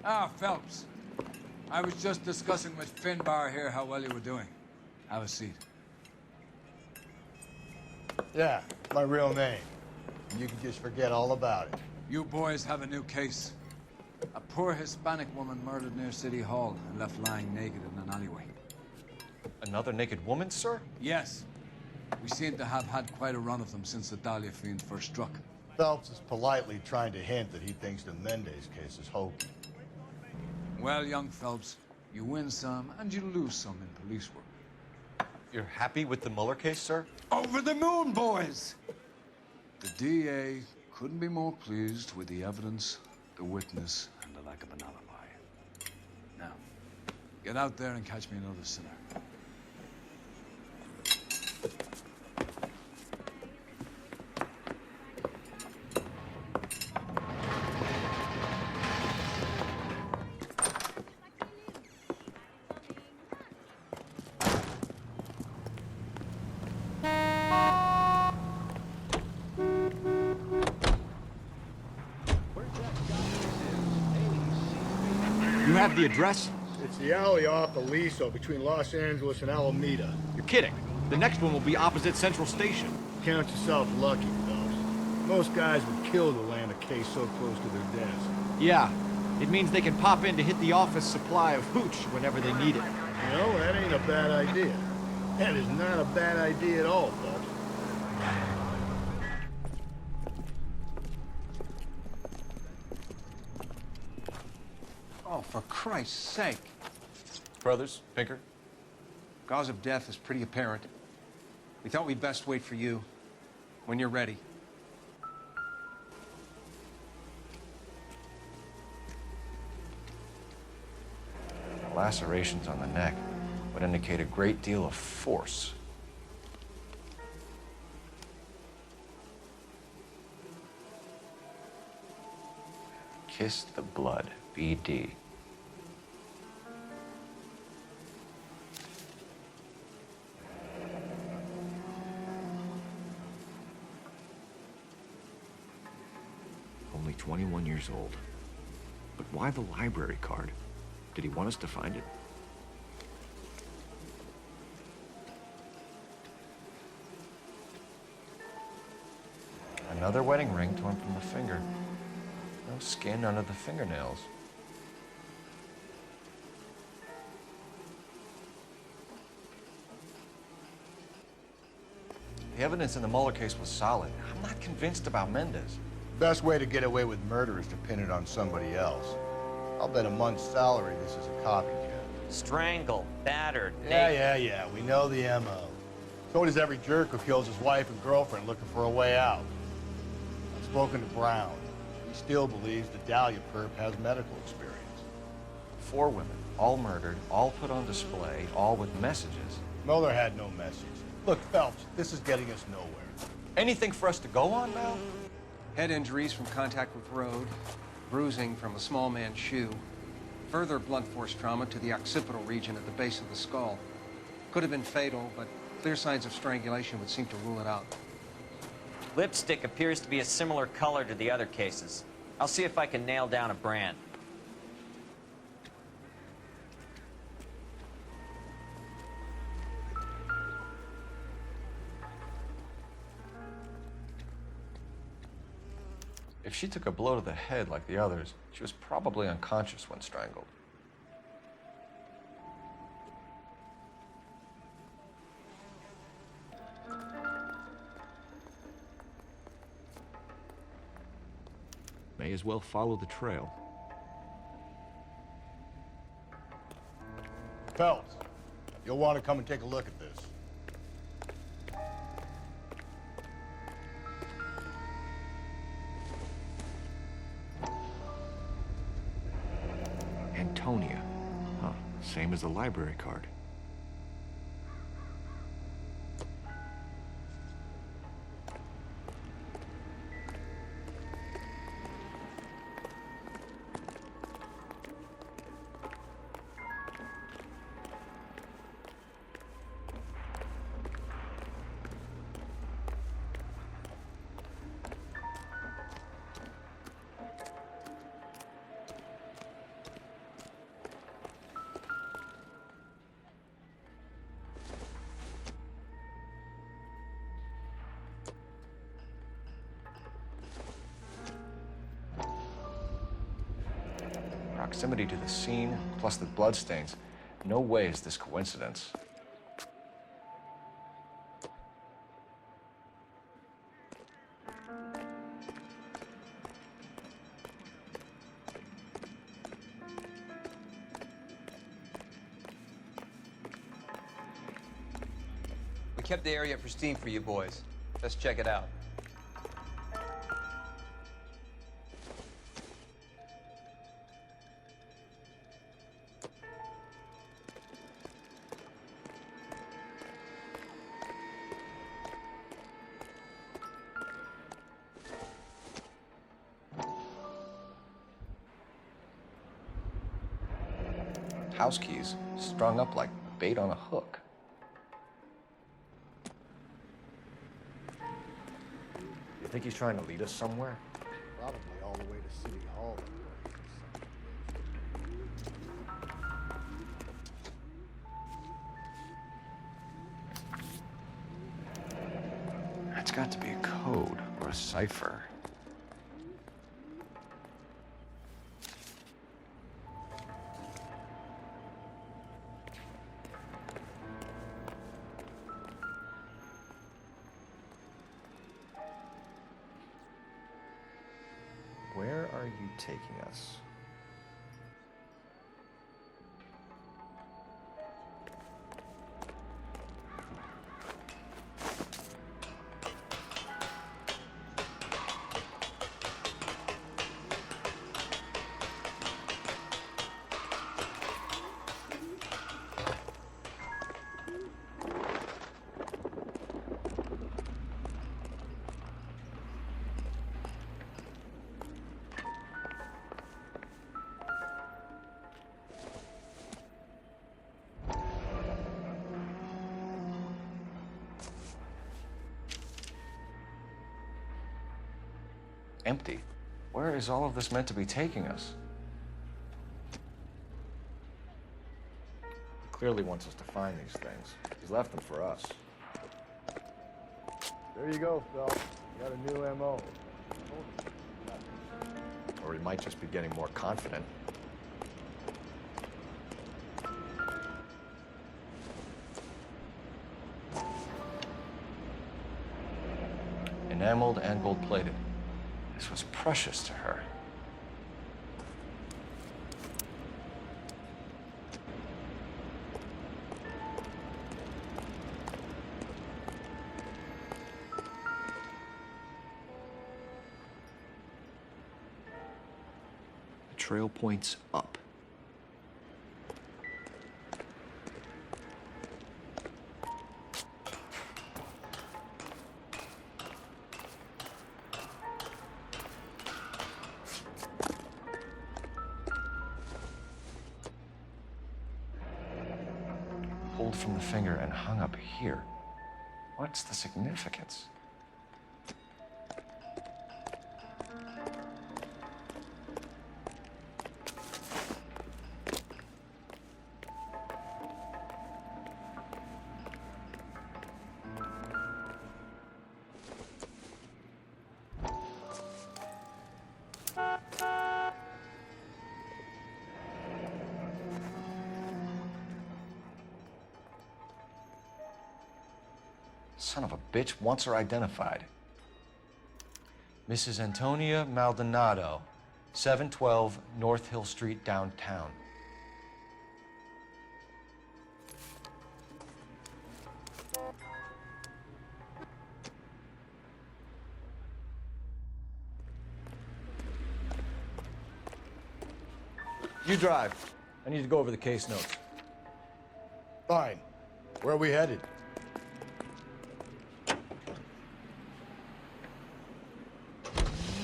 Ah, Phelps. I was just discussing with Finbar here how well you were doing. Have a seat. Yeah, my real name. You can just forget all about it. You boys have a new case. A poor Hispanic woman murdered near City Hall and left lying naked in an alleyway. Another naked woman, sir? Yes. We seem to have had quite a run of them since the Dahlia fiend first struck. Phelps is politely trying to hint that he thinks the Mendez case is hokey. Well, young Phelps, you win some and you lose some in police work. You're happy with the Mueller case, sir? Over the moon, boys! The DA couldn't be more pleased with the evidence, the witness, and the lack of an alibi. Now, get out there and catch me another sinner. You have the address? It's the alley off Aliso between Los Angeles and Alameda. You're kidding. The next one will be opposite Central Station. Count yourself lucky, Phelps. Most guys would kill to land a case so close to their desk. Yeah, it means they can pop in to hit the office supply of hooch whenever they need it. You know, that ain't a bad idea. That is not a bad idea at all, Phelps. Oh, for Christ's sake. Brothers, Pinker? Cause of death is pretty apparent. We thought we'd best wait for you when you're ready. Lacerations on the neck would indicate a great deal of force. Kiss the blood, BD. Only 21 years old. But why the library card? Did he want us to find it? Another wedding ring torn from the finger. No skin under the fingernails. The evidence in the Mueller case was solid. I'm not convinced about Mendez. Best way to get away with murder is to pin it on somebody else. I'll bet a month's salary this is a copycat. Strangled, battered, Yeah. We know the M.O. So does every jerk who kills his wife and girlfriend looking for a way out. I've spoken to Brown. He still believes the Dahlia perp has medical experience. 4 women, all murdered, all put on display, all with messages. Mueller had no message. Look, Phelps, this is getting us nowhere. Anything for us to go on now? Head injuries from contact with road, bruising from a small man's shoe, further blunt force trauma to the occipital region at the base of the skull. Could have been fatal, but clear signs of strangulation would seem to rule it out. Lipstick appears to be a similar color to the other cases. I'll see if I can nail down a brand. If she took a blow to the head like the others, she was probably unconscious when strangled. May as well follow the trail. Phelps, you'll want to come and take a look at this. Antonia. Huh, same as the library card. proximity to the scene, plus the bloodstains. No way is this coincidence. We kept the area pristine for you boys. Let's check it out. House keys strung up like bait on a hook. You think he's trying to lead us somewhere? Probably all the way to City Hall. It's got to be a code or a cipher. Where are you taking us? Empty. Where is all of this meant to be taking us? He clearly wants us to find these things. He's left them for us. There you go, Phelps. You got a new M.O. Or he might just be getting more confident. Enameled and gold-plated. This was precious to her. The trail points up. Pulled from the finger and hung up here. What's the significance? Son of a bitch wants her identified. Mrs. Antonia Maldonado, 712 North Hill Street, downtown. You drive. I need to go over the case notes. Fine. Where are we headed?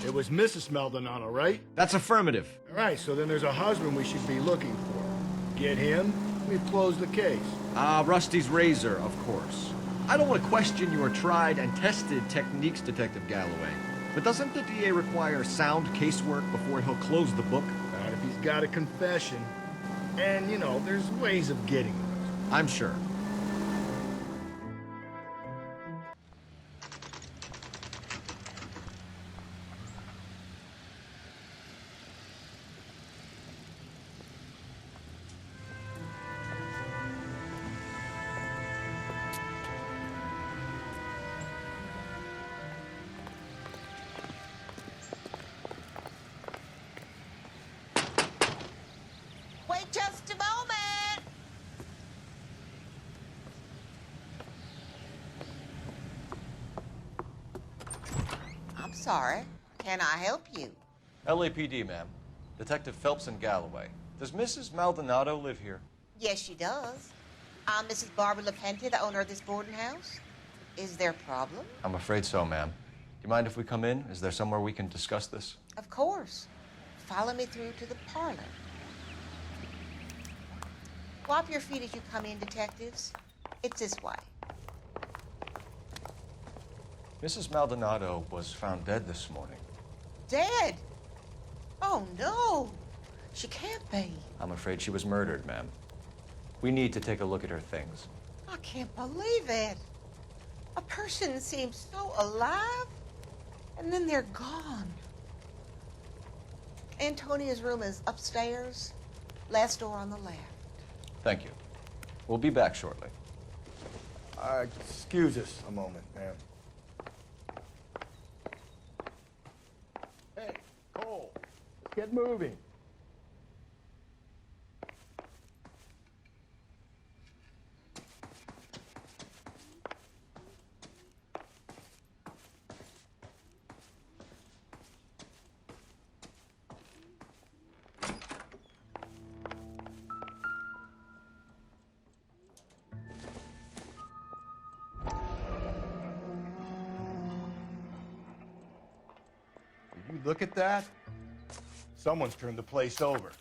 It was Mrs. Maldonado, right? That's affirmative. All right, so then there's a husband we should be looking for. Get him, we've closed the case. Rusty's razor, of course. I don't want to question your tried and tested techniques, Detective Galloway. But doesn't the DA require sound casework before he'll close the book? Not if he's got a confession. And, you know, there's ways of getting them. I'm sure. sorry. Can I help you? LAPD, ma'am. Detective Phelps in Galloway. Does Mrs. Maldonado live here? Yes, she does. I'm Mrs. Barbara LaPente, the owner of this boarding house. Is there a problem? I'm afraid so, ma'am. Do you mind if we come in? Is there somewhere we can discuss this? Of course. Follow me through to the parlor. Wipe your feet as you come in, detectives. It's this way. Mrs. Maldonado was found dead this morning. Dead? Oh, no. She can't be. I'm afraid she was murdered, ma'am. We need to take a look at her things. I can't believe it. A person seems so alive, and then they're gone. Antonia's room is upstairs, last door on the left. Thank you. We'll be back shortly. Excuse us a moment, ma'am. Hey, Cole, let's get moving. Did you look at that? Someone's turned the place over.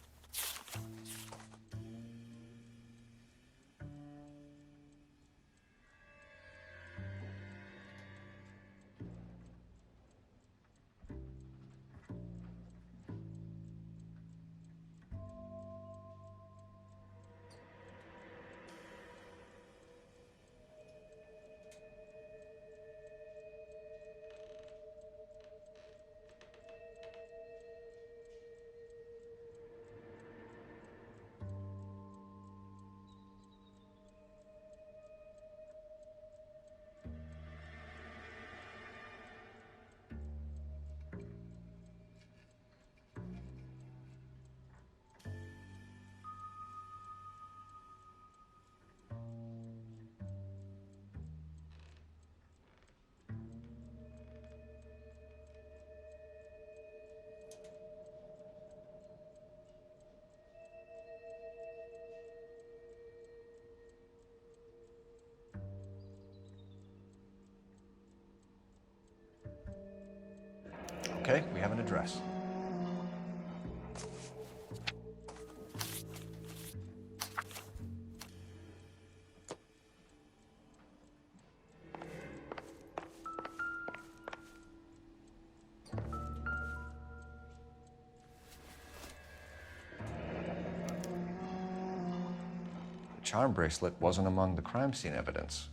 Okay, we have an address. The charm bracelet wasn't among the crime scene evidence.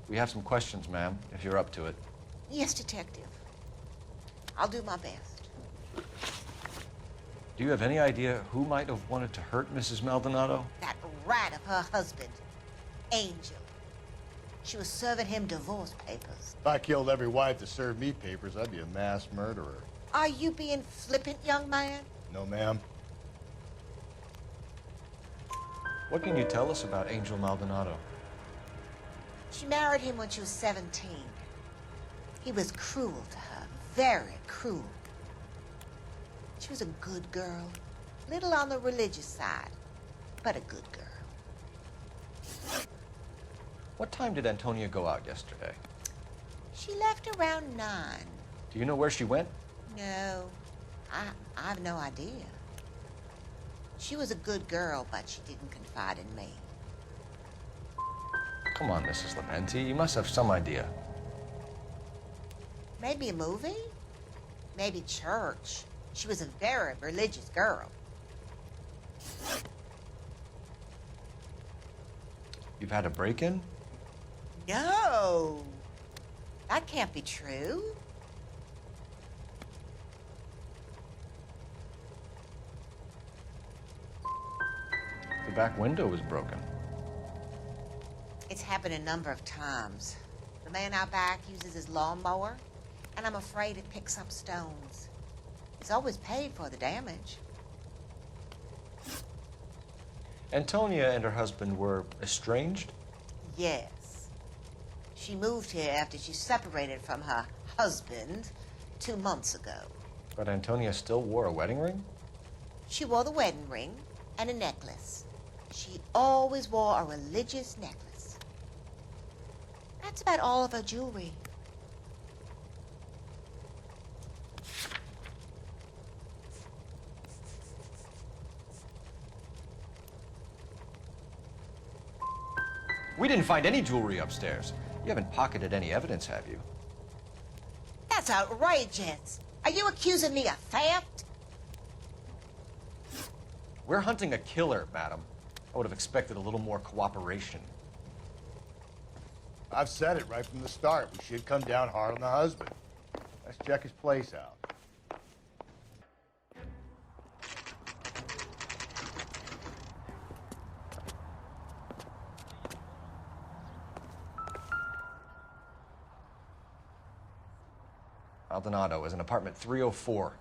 We have some questions, ma'am, if you're up to it. Yes, detective. I'll do my best. Do you have any idea who might have wanted to hurt Mrs. Maldonado? That rat of her husband, Angel. She was serving him divorce papers. If I killed every wife that served me papers, I'd be a mass murderer. Are you being flippant, young man? No, ma'am. What can you tell us about Angel Maldonado? She married him when she was 17. He was cruel to her, very cruel. She was a good girl, little on the religious side, but a good girl. What time did Antonia go out yesterday? She left around 9. Do you know where she went? No, I have no idea. She was a good girl, but she didn't confide in me. Come on, Mrs. LaPente, you must have some idea. Maybe a movie? Maybe church. She was a very religious girl. You've had a break-in? No, that can't be true. The back window was broken. It's happened a number of times. The man out back uses his lawnmower, and I'm afraid it picks up stones. He's always paid for the damage. Antonia and her husband were estranged? Yes. She moved here after she separated from her husband 2 months ago. But Antonia still wore a wedding ring? She wore the wedding ring and a necklace. She always wore a religious necklace. That's about all of her jewelry. We didn't find any jewelry upstairs. You haven't pocketed any evidence, have you? That's outrageous. Are you accusing me of theft? We're hunting a killer, madam. I would have expected a little more cooperation. I've said it right from the start. We should come down hard on the husband. Let's check his place out. Maldonado is in apartment 304.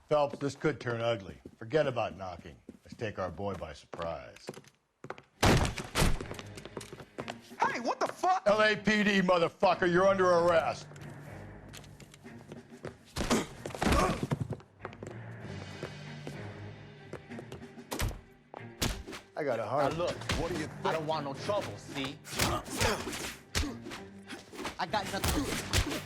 Phelps, this could turn ugly. Forget about knocking. Let's take our boy by surprise. Hey, what the fuck? LAPD, motherfucker, you're under arrest. I got a heart. Now look, what do you think? I don't want no trouble, see? I got nothing to do.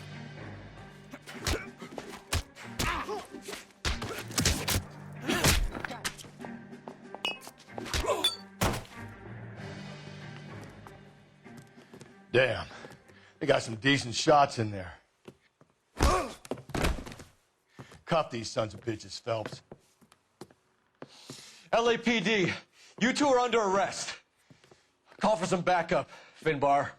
Damn, they got some decent shots in there. Cuff these sons of bitches, Phelps. LAPD, you two are under arrest. Call for some backup, Finbar.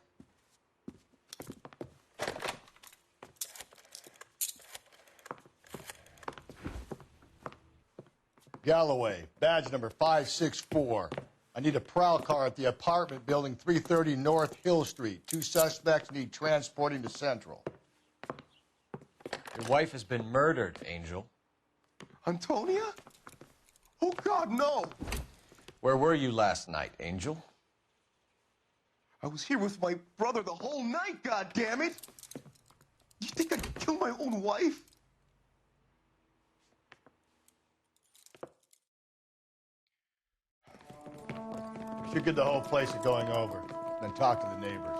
Galloway, badge number 564. I need a prowl car at the apartment building 330 North Hill Street. 2 suspects need transporting to Central. Your wife has been murdered, Angel. Antonia? Oh, God, no. Where were you last night, Angel? I was here with my brother the whole night, God damn it! You think I'd kill my own wife? We should get the whole place to going over, then talk to the neighbors.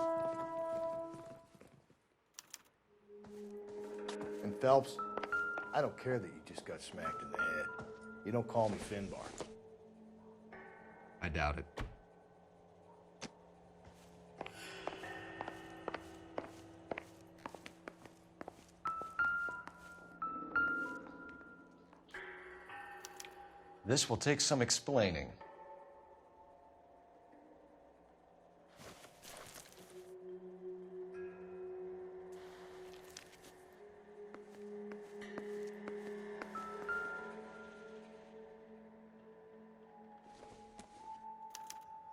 And Phelps, I don't care that you just got smacked in the head. You don't call me Finbar. I doubt it. This will take some explaining.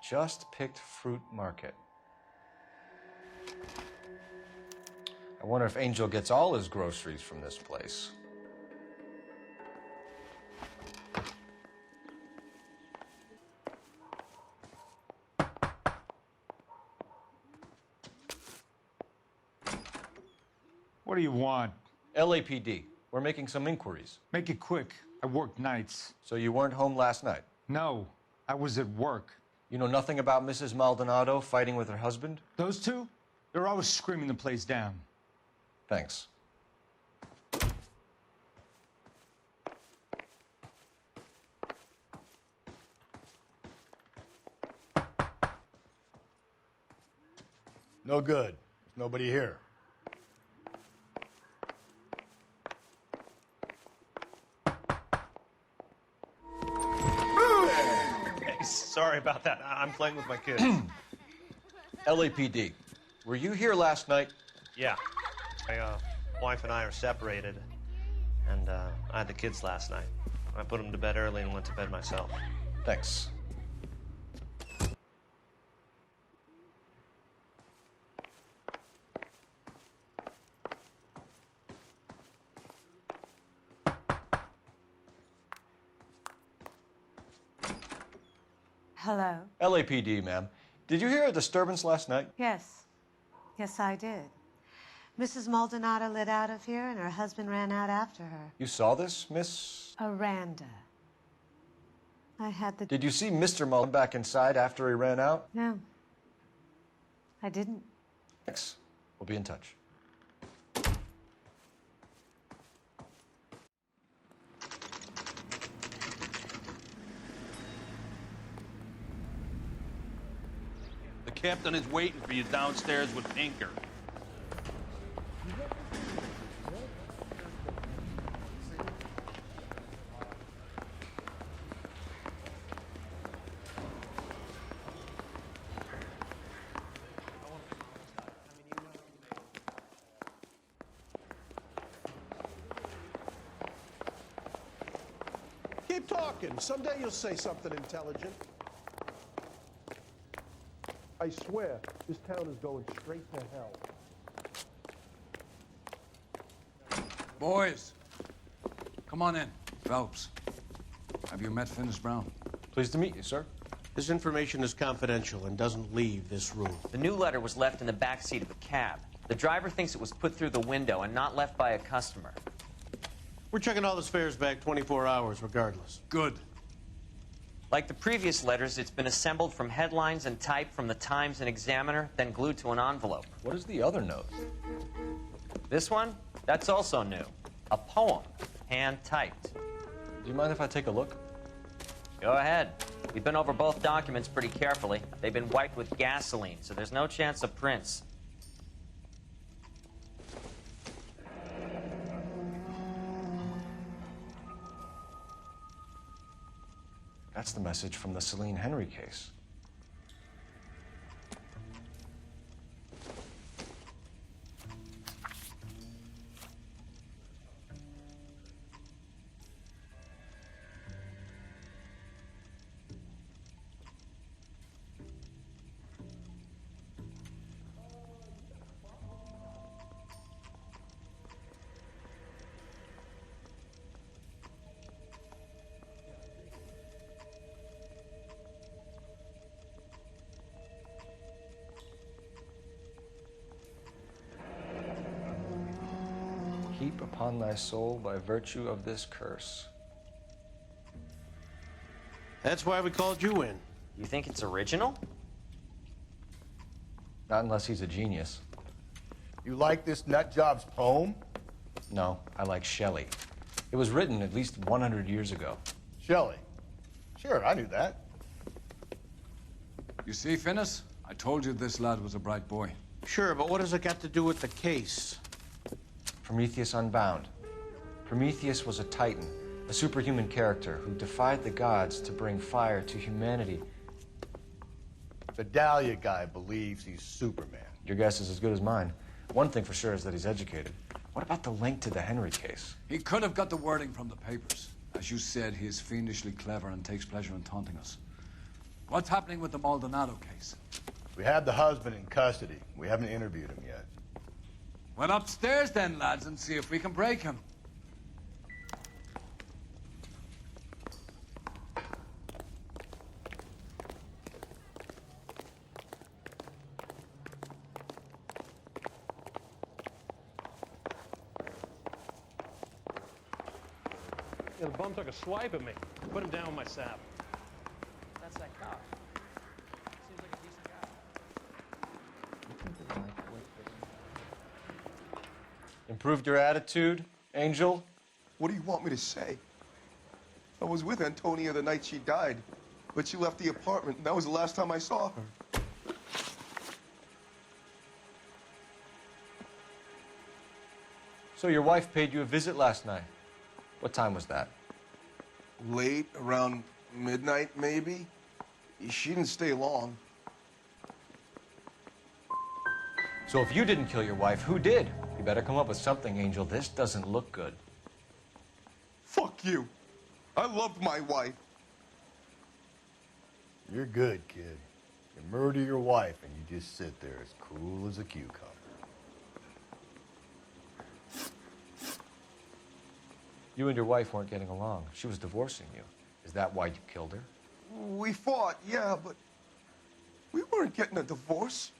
Just picked fruit market. I wonder if Angel gets all his groceries from this place. What do you want? LAPD. We're making some inquiries. Make it quick. I work nights. So you weren't home last night? No, I was at work. You know nothing about Mrs. Maldonado fighting with her husband? Those two? They're always screaming the place down. Thanks. No good. There's nobody here. Sorry about that. I'm playing with my kids. LAPD, were you here last night? Yeah. My wife and I are separated. And I had the kids last night. I put them to bed early and went to bed myself. Thanks. Hello? LAPD, ma'am. Did you hear a disturbance last night? Yes. Yes, I did. Mrs. Maldonado lit out of here, and her husband ran out after her. You saw this, Miss? Aranda. I had the... Did you see Mr. Mullen back inside after he ran out? No. I didn't. Thanks. We'll be in touch. The captain is waiting for you downstairs with Pinker. Keep talking. Someday you'll say something intelligent. I swear, this town is going straight to hell. Boys, come on in. Phelps, have you met Finis Brown? Pleased to meet you, sir. This information is confidential and doesn't leave this room. The new letter was left in the back seat of a cab. The driver thinks it was put through the window and not left by a customer. We're checking all the fares back 24 hours regardless. Good. Like the previous letters, it's been assembled from headlines and typed from the Times and Examiner, then glued to an envelope. What is the other note? This one? That's also new. A poem, hand-typed. Do you mind if I take a look? Go ahead. We've been over both documents pretty carefully. They've been wiped with gasoline, so there's no chance of prints. That's the message from the Celine Henry case. Heap upon thy soul by virtue of this curse. That's why we called you in. You think it's original? Not unless he's a genius. You like this nutjob's poem? No, I like Shelley. It was written at least 100 years ago. Shelley? Sure, I knew that. You see, Finis? I told you this lad was a bright boy. Sure, but what has it got to do with the case? Prometheus Unbound. Prometheus was a titan, a superhuman character who defied the gods to bring fire to humanity. The Dahlia guy believes he's Superman. Your guess is as good as mine. One thing for sure is that he's educated. What about the link to the Henry case? He could have got the wording from the papers. As you said, he is fiendishly clever and takes pleasure in taunting us. What's happening with the Maldonado case? We have the husband in custody. We haven't interviewed him yet. Well, upstairs then, lads, and see if we can break him. Yeah, the bum took a swipe at me. Put him down with my sap. That's that cop. Seems like a decent guy. Improved your attitude, Angel? What do you want me to say? I was with Antonia the night she died, but she left the apartment, and that was the last time I saw her. So your wife paid you a visit last night. What time was that? Late, around midnight, maybe. She didn't stay long. So if you didn't kill your wife, who did? You better come up with something, Angel. This doesn't look good. Fuck you. I loved my wife. You're good, kid. You murder your wife and you just sit there as cool as a cucumber. You and your wife weren't getting along. She was divorcing you. Is that why you killed her? We fought, yeah, but we weren't getting a divorce.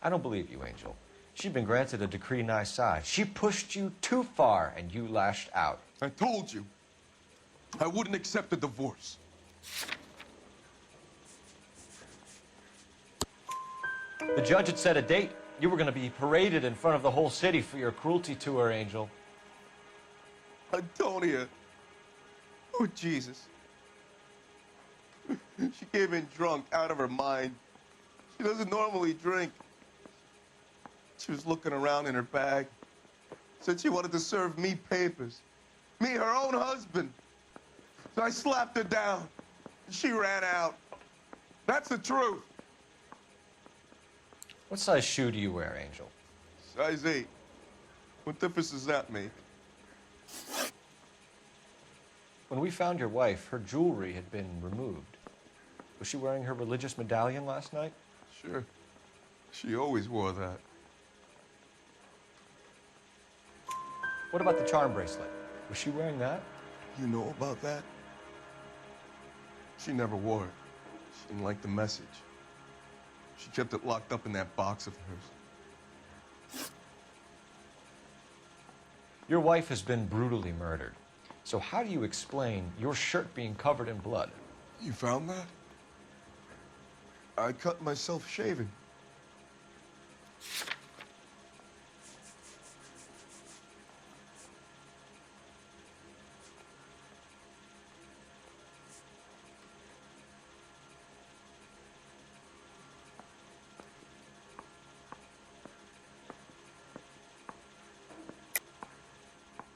I don't believe you, Angel. She'd been granted a decree nisi. She pushed you too far, and you lashed out. I told you. I wouldn't accept a divorce. The judge had set a date. You were going to be paraded in front of the whole city for your cruelty to her, Angel. Antonia. Oh, Jesus. She came in drunk, out of her mind. She doesn't normally drink. She was looking around in her bag. Said she wanted to serve me papers. Me, her own husband. So I slapped her down. And she ran out. That's the truth. What size shoe do you wear, Angel? Size 8. What difference does that make? When we found your wife, her jewelry had been removed. Was she wearing her religious medallion last night? Sure. She always wore that. What about the charm bracelet? Was she wearing that? You know about that? She never wore it. She didn't like the message. She kept it locked up in that box of hers. Your wife has been brutally murdered. So how do you explain your shirt being covered in blood? You found that? I cut myself shaving.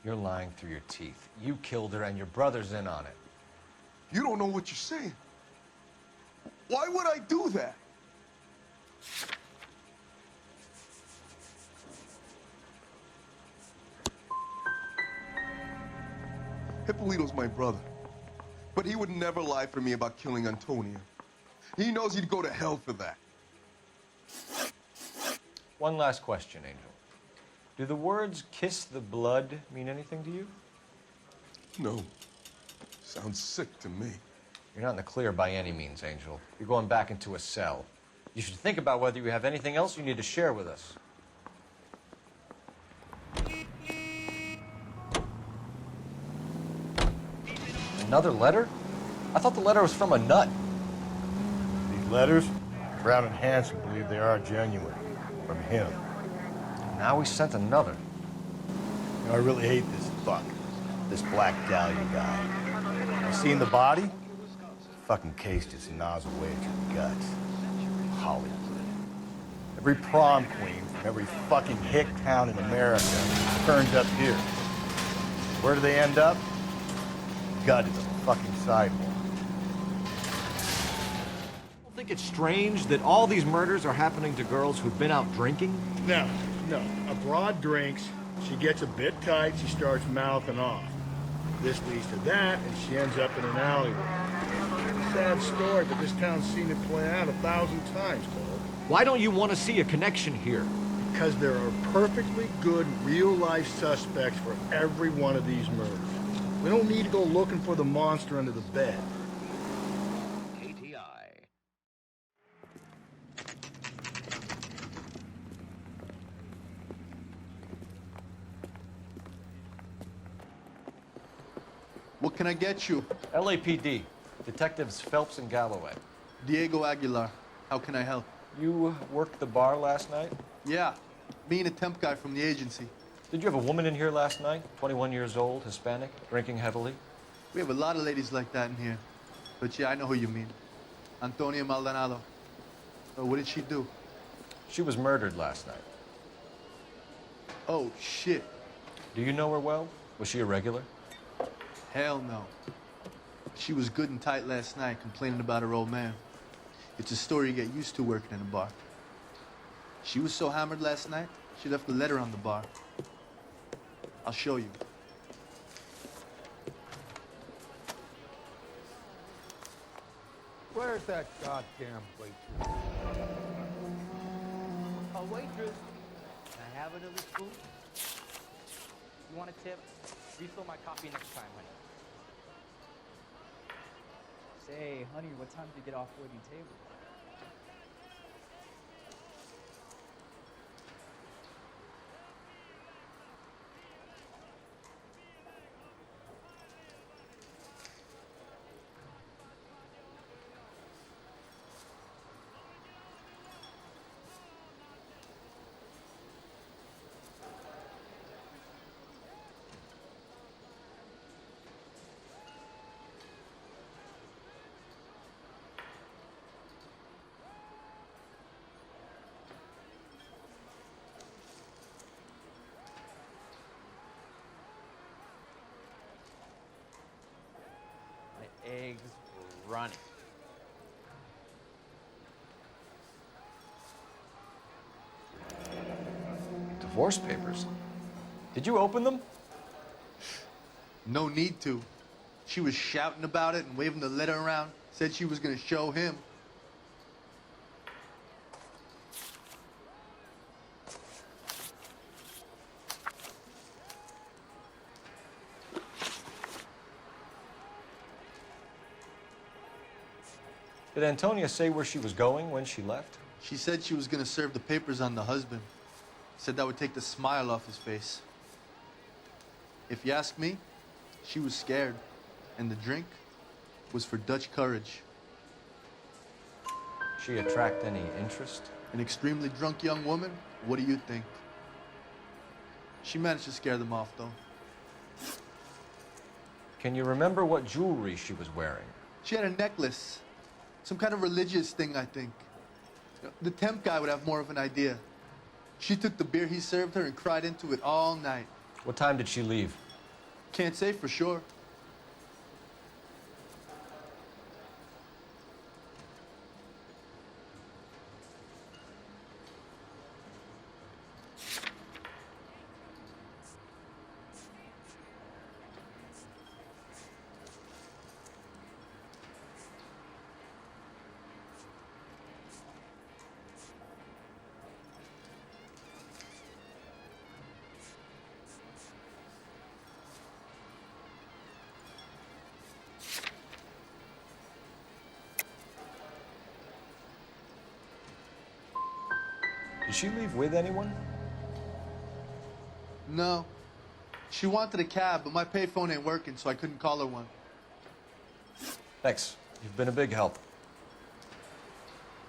You're lying through your teeth. You killed her and your brother's in on it. You don't know what you're saying. Why would I do that? Hippolito's my brother. But he would never lie for me about killing Antonia. He knows he'd go to hell for that. One last question, Angel. Do the words kiss the blood mean anything to you? No. Sounds sick to me. You're not in the clear by any means, Angel. You're going back into a cell. You should think about whether you have anything else you need to share with us. Another letter? I thought the letter was from a nut. These letters, Brown and Hanson believe they are genuine. From him. Now we sent another. You know, I really hate this fuck. This Black Dahlia guy. You seen the body? The fucking case just gnaws away at your guts. Hollywood. Every prom queen from every fucking hick town in America turns up here. Where do they end up? Gutted on the fucking sidewalk. I think it's strange that all these murders are happening to girls who've been out drinking? No. A broad drinks, she gets a bit tight, she starts mouthing off. This leads to that, and she ends up in an alleyway. Sad story, but this town's seen it play out 1,000 times, Cole. Why don't you want to see a connection here? Because there are perfectly good, real-life suspects for every one of these murders. We don't need to go looking for the monster under the bed. What can I get you? LAPD. Detectives Phelps and Galloway. Diego Aguilar. How can I help? You worked the bar last night? Yeah. Me and a temp guy from the agency. Did you have a woman in here last night? 21 years old, Hispanic, drinking heavily? We have a lot of ladies like that in here. But yeah, I know who you mean. Antonia Maldonado. So what did she do? She was murdered last night. Oh, shit. Do you know her well? Was she a regular? Hell no. She was good and tight last night, complaining about her old man. It's a story you get used to working in a bar. She was so hammered last night, she left a letter on the bar. I'll show you. Where's that goddamn waitress? Oh, waitress. Can I have another spoon? You want a tip? Refill my coffee next time, honey. Say, honey, what time do you get off waiting table? Eggs running. Divorce papers? Did you open them? No need to. She was shouting about it and waving the letter around. Said she was gonna show him. Did Antonia say where she was going when she left? She said she was gonna serve the papers on the husband. Said that would take the smile off his face. If you ask me, she was scared. And the drink was for Dutch courage. She attract any interest? An extremely drunk young woman? What do you think? She managed to scare them off, though. Can you remember what jewelry she was wearing? She had a necklace. Some kind of religious thing, I think. The temp guy would have more of an idea. She took the beer he served her and cried into it all night. What time did she leave? Can't say for sure. Did she leave with anyone? No. She wanted a cab, but my payphone ain't working, so I couldn't call her one. Thanks. You've been a big help.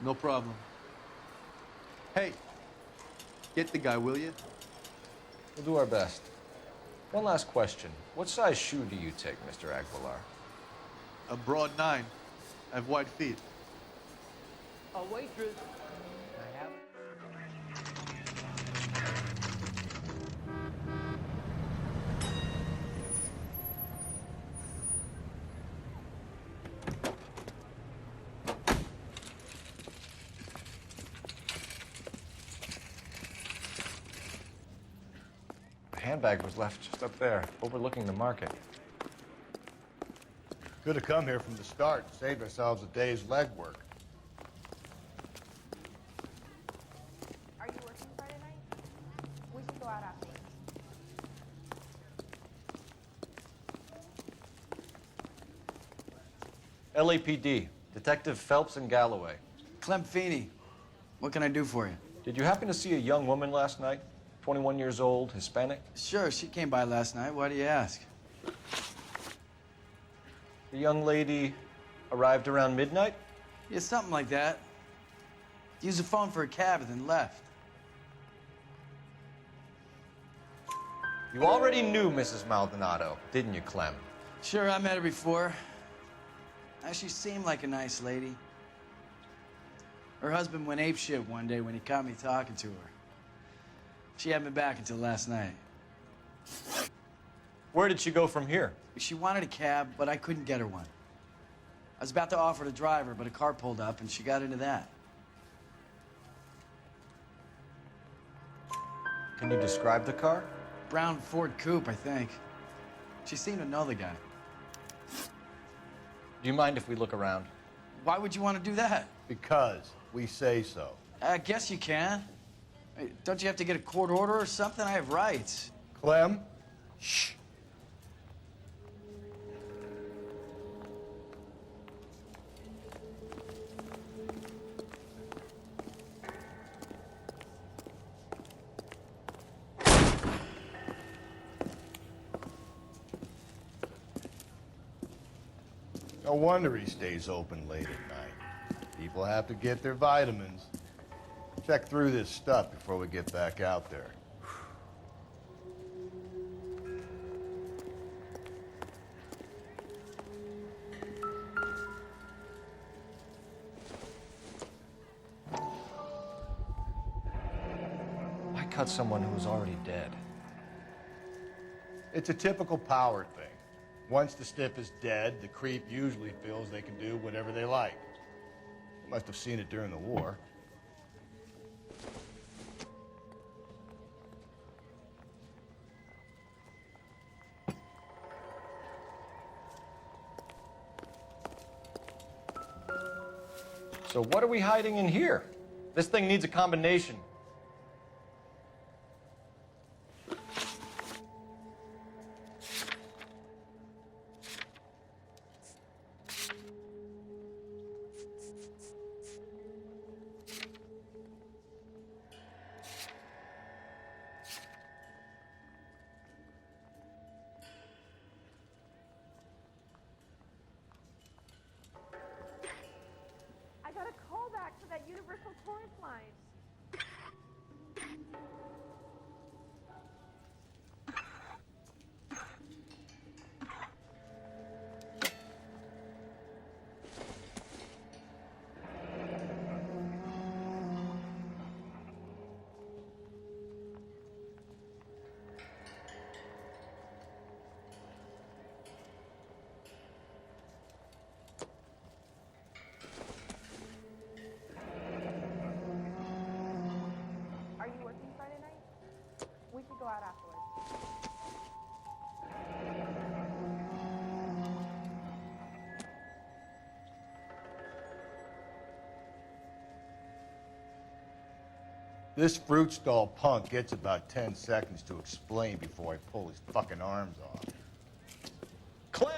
No problem. Hey, get the guy, will you? We'll do our best. One last question. What size shoe do you take, Mr. Aguilar? A broad 9. I have wide feet. Oh, waitress. Can I have The handbag was left just up there, overlooking the market. Could have come here from the start and saved ourselves a day's legwork. Are you working Friday night? We should go out after. LAPD, Detective Phelps and Galloway. Clem Feeney, what can I do for you? Did you happen to see a young woman last night? 21 years old, Hispanic? Sure, she came by last night. Why do you ask? The young lady arrived around midnight? Yeah, something like that. Used the phone for a cab and then left. You already knew Mrs. Maldonado, didn't you, Clem? Sure, I met her before. She seemed like a nice lady. Her husband went apeshit one day when he caught me talking to her. She hadn't been back until last night. Where did she go from here? She wanted a cab, but I couldn't get her one. I was about to offer to drive her, but a car pulled up and she got into that. Can you describe the car? Brown Ford Coupe, I think. She seemed to know the guy. Do you mind if we look around? Why would you want to do that? Because we say so. I guess you can. Hey, don't you have to get a court order or something? I have rights. Clem? Shh. No wonder he stays open late at night. People have to get their vitamins. Check through this stuff before we get back out there. Why cut someone who was already dead? It's a typical power thing. Once the stiff is dead, the creep usually feels they can do whatever they like. They must have seen it during the war. So what are we hiding in here? This thing needs a combination. I got a call back for that universal chorus line. Are you working Friday night? We should go out afterwards. This fruit stall punk gets about 10 seconds to explain before I pull his fucking arms off. Clem!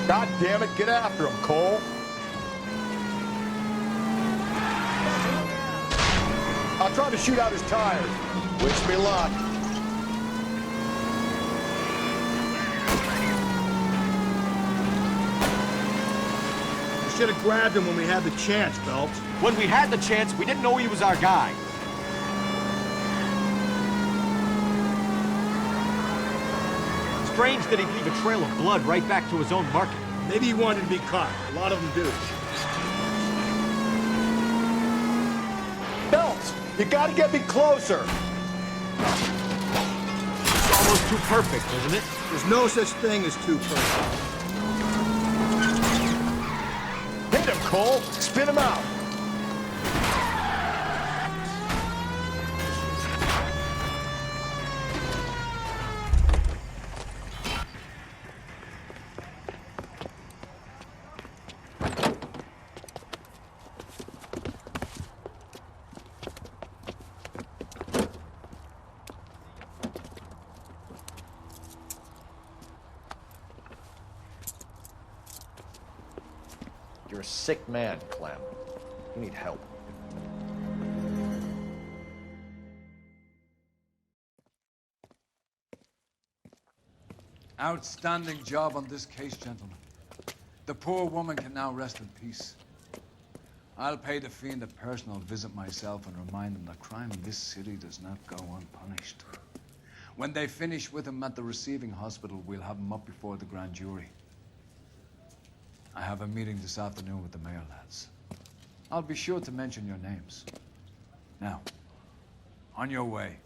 God damn it, get after him, Cole. I'll try to shoot out his tires. Wish me luck. We should have grabbed him when we had the chance, Phelps. When we had the chance, we didn't know he was our guy. Strange that he'd leave a trail of blood right back to his own market. Maybe he wanted to be caught. A lot of them do. Phelps, you gotta get me closer. It's almost too perfect, isn't it? There's no such thing as too perfect. Hit him, Cole. Spin him out. You're a sick man, Clem. You need help. Outstanding job on this case, gentlemen. The poor woman can now rest in peace. I'll pay the fiend a personal visit myself and remind him that crime in this city does not go unpunished. When they finish with him at the receiving hospital, we'll have him up before the grand jury. have a meeting this afternoon with the mayor lads. I'll be sure to mention your names. Now, on your way.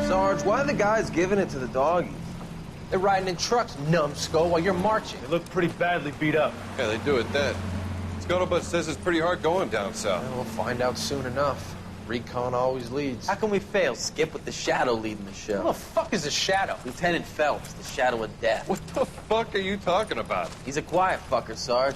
Sarge, why are the guys giving it to the doggies? They're riding in trucks, numbskull, while you're marching. They look pretty badly beat up. Yeah, they do it then. Scuttlebutt says it's pretty hard going down south. We'll find out soon enough. Recon always leads. How can we fail? Skip with the Shadow leading the show. Who the fuck is a Shadow? Lieutenant Phelps, the Shadow of Death. What the fuck are you talking about? He's a quiet fucker, Sarge.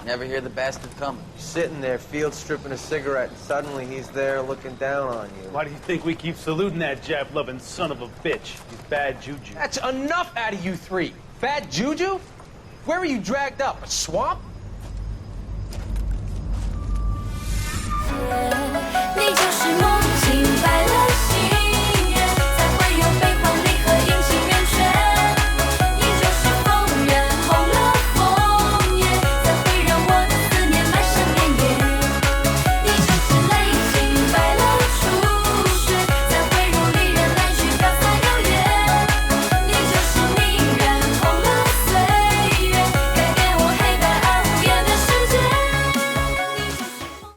Never hear the bastard coming. You're sitting there, field stripping a cigarette, and suddenly he's there looking down on you. Why do you think we keep saluting that Jap-loving son of a bitch? He's bad juju. That's enough out of you three. Bad juju? Where were you dragged up? A swamp?